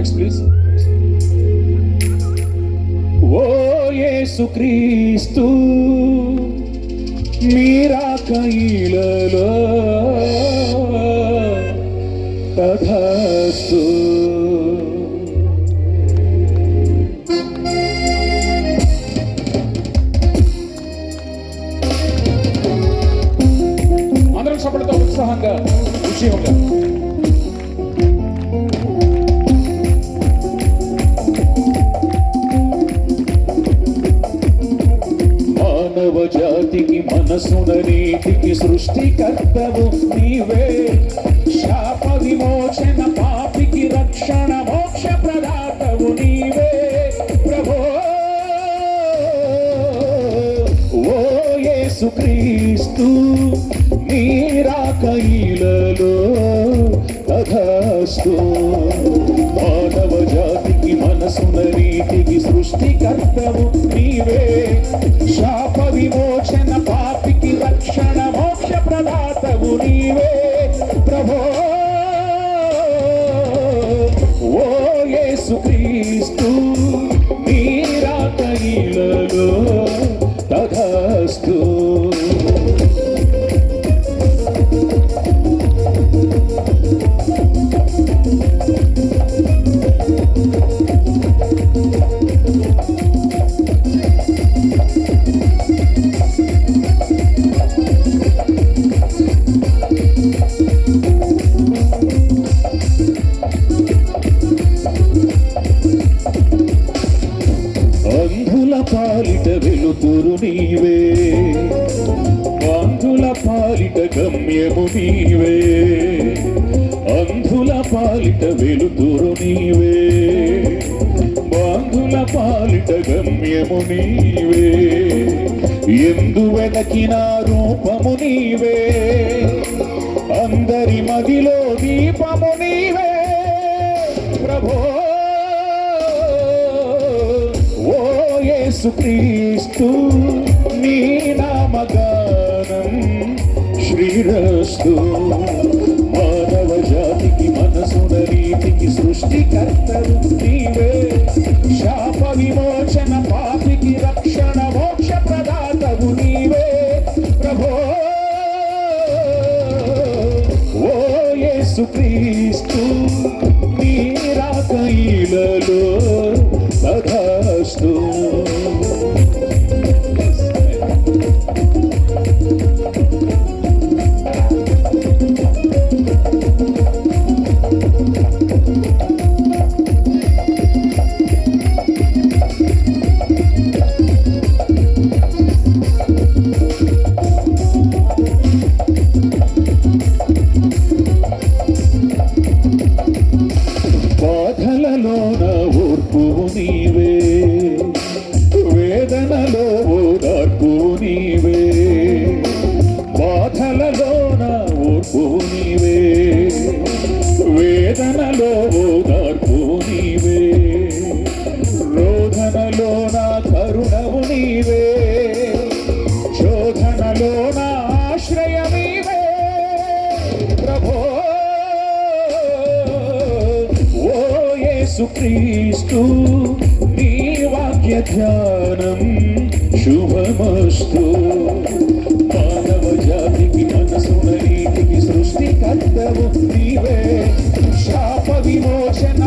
Next please. ఓ యేసుక్రీస్తు మీరాకయిలలో తథాస్తు. అందరం చప్పటితో ఉత్సాహంగా విషయంగా మానవ జాతికి మనసున నీతికి సృష్టికర్తవు నీవే. శాప విమోచన పాపికి రక్షణ మోక్ష ప్రదాతవు నీవే ప్రభో. ఓ యేసుక్రీస్తు మీరాకయిలలో తథాస్తు. మానవ జాతికి మనసున నీతికి సృష్టికర్తవు నీవే. శాప విమోచన పాపికి రక్షణ మోక్ష ప్రదాతవు నీవే ప్రభో. ఓ యేసుక్రీస్తు మీరాకయిలలో తథాస్తు. అంధుల పాలిట వెలుతురు నీవే. అంధుల పాలిట గమ్యము నీవే. అంధుల పాలిట వెలుతురు నీవే. అంధుల పాలిట గమ్యము నీవే. ఎందు వెనకిన రూపము నీవే. అందరి మదిలో దీపము నీవే ప్రభో. ఓ యేసుక్రీస్తు నీ నామగానం శ్రీరస్తు. మానవ జాతికి మనసున నీతికి సృష్టికర్తవు నీవే. శాప విమోచన పాపికి రక్షణ మోక్ష ప్రదాతవు నీవే ప్రభో. ఓ యేసుక్రీస్తు మీరాకయిలలో తథాస్తు. బాధలలోన ఓర్పువు నీవే. వేదనలో ఓదార్పువు నీవే. బాధలలోన ఓర్పువు నీవే. వేదనలో ఓదార్పువు నీవే. రోధనలోన కరుణవు నీవే. శోధనలోన ఆశ్రయమీవే ప్రభో. ఓ యేసుక్రీస్తు నీ వాక్య ధ్యానం శుభమస్తు. మానవ జాతికి మనసున నీతికి సృష్టికర్తవు నీవే. శాప విమోచన